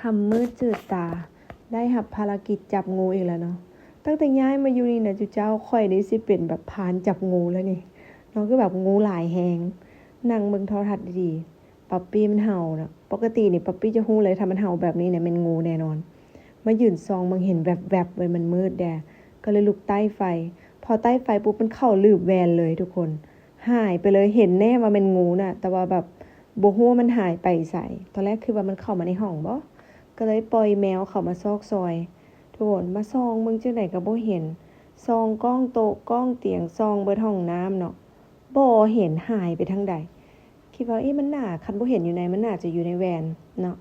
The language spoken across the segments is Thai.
คำมืดจืดตาได้รับภารกิจจับงูอีกแล้วเนาะตั้งแต่ย้ายมาอยู่นี่นะจุเจ้าค่อยได้สิเป็นแบบพรานจับงูแล้วนี่เนาะก็แบบงูหลายแฮงนั่งเบิ่งโทรทัศน์ดีๆปั๊ปปี้มันเห่าเนาะปกตินี่ปั๊ปปี้จะฮู้เลยถ้ามันเห่าแบบนี้เนี่ยเป็นงูแน่นอนมายืนซองมึงเห็นแวบๆไว้มันมืดแดก็เลยลุกใต้ไฟพอใต้ไฟปุ๊บมันเข้าลืบแวนเลยทุกคนหายไปเลยเห็นแน่ว่าเป็นงูน่ะแต่ว่าแบบบ่ฮู้ว่ามันหายไปไสตอนแรกคือว่ามันเข้ามาในห้องบ่ก็เลยปล่อยแมวเข้ามาซอกซอยทุกคนมาซองมึงจังได๋ก็บ่เห็นซองก้องโต๊ะก้องเตียงซองเบิดห้องน้ำเนาะบ่เห็นหายไปทางใดคิดว่ามันน่าคันบ่เห็นอยู่ในมันน่าจะอยู่ในแวนเนาะ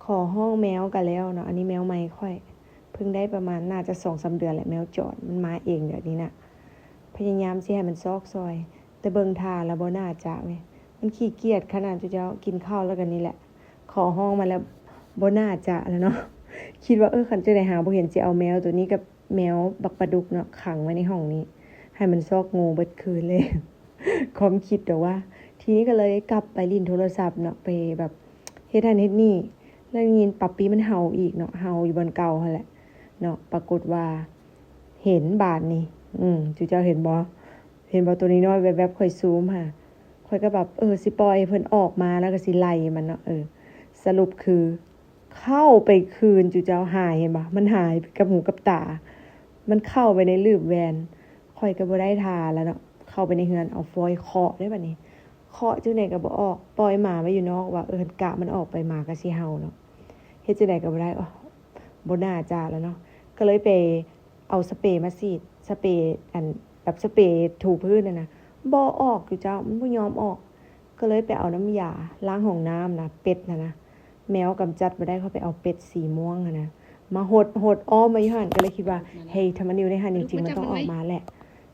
ขอห้องแมวกันแล้วเนาะอันนี้แมวใหม่ค่อยเพิ่งได้ประมาณน่าจะ 2-3 เดือนแหละแมวจรมันมาเองเดี๋ยวนี้น่ะพยายามสิให้มันซอกซอยแต่เบิ่งท่าแล้วบ่น่าจะเว้ยมันขี้เกียจขนาดเจ้ากินข้าวแล้วกันนี่แหละขอห้องมาแล้วบ่น่าจะแล้วเนาะคิดว่าคันจะได้หาบ่เห็นสิเอาแมวตัวนี้กับแมวบักปลาดุกเนาะขังไว้ในห้องนี้ให้มันซอกงูเบิดคืนเลย ความคิดแต่ว่าทีนี้ก็เลยกลับไปลิ้นโทรศัพท์เนาะไปแบบเฮ็ดนั่นเฮ็ดนี่แล้วยินปั๊ปปี้มันเห่าอีกเนาะเห่าอยู่บนเก่าหั่นแหละเนาะปรากฏว่าเห็นบาดนี้จุเจ้าเห็นบ่ตัวนี้น้อยแวบๆค่อยซูมค่ะค่อยก็แบบสิปล่อยเพิ่นออกมาแล้วก็สิไล่มันเนาะสรุปคือเข้าไปคืนจุเจ้าหายเห็นบ่มันหายกับหูกับตามันเข้าไปในลืบแวนค่อยก็บ่ได้ทาแล้วเนาะเข้าไปในเฮือนเอาฟอยเคาะได้บัดนี้เคาะจังได๋ก็บ่ออกปล่อยหมาไว้อยู่นอกว่ากะมันออกไปหมาก็สิเห่าเนาะเฮ็ดจังได๋ก็บ่ได้บ่น่าจะแล้วเนาะก็เลยไปเอาสเปรย์มาฉีดสเปรย์อันแบบสเปรย์ถูพื้นน่ะนะบ่ออกอยู่เจ้ามันบ่ยอมออกก็เลยไปเอาน้ำยาล้างห้องน้ำนะเป็ดนะแมวกำจัดบ่ได้เขาไปเอาเป็ดสีม่วงนะมาหดอ้อมมาอยู่หั่นก็เลยคิดว่าเฮ้ยถ้ามันอยู่ในหั่นจริงๆมันต้องออกมาแหละ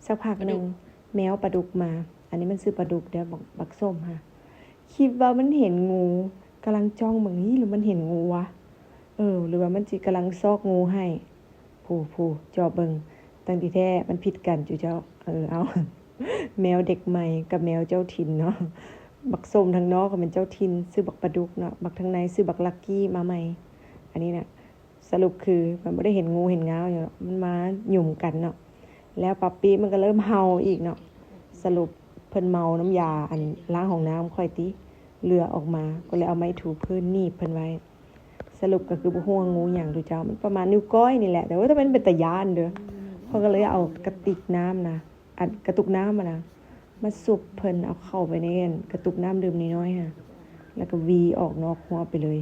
สักพักนึงแมวปลาดุกมาอันนี้มันชื่อปลาดุกเด้อบักส้มค่ะคิดว่ามันเห็นงูกำลังจ้องเบิ่งนี่หรือมันเห็นงูวะหรือว่ามันสิกำลังซอกงูให้ผู้จอเบิ่งตั้งที่แท้มันผิดกันจุเจ้าเอาแมวเด็กใหม่กับแมวเจ้าถิ่นเนาะบักส้มทางนอกก็เป็นเจ้าถิ่นชื่อบักปลาดุกเนาะบักทางในชื่อบักลักกี้มาใหม่อันนี้น่ะสรุปคือมันบ่ได้เห็นงูเห็นงาวอยู่มันมาหยุ่มกันเนาะแล้วปั๊ปปี้มันก็เริ่มเห่าอีกเนาะสรุปเพิ่นเมาน้ำยาอันล้างห้องน้ำค่อยติเลือออกมาก็เลยเอาไม้ถูพื้นหนีบเพิ่นไว้สรุปก็คือบ่ฮู้ว่างูหยังดูเจ้ามันประมาณนิ้วก้อยนี่แหละแต่ว่าถ้ามันเป็นตาย้านเด้อเขาก็เลยเอากระติกน้ำนะอันกระตุกน้ำนะมาสุบเพิ่นเอาเข้าไปในกระตุกน้ำดื่มน้อยๆฮะแล้วก็วีออกนอกหัวไปเลย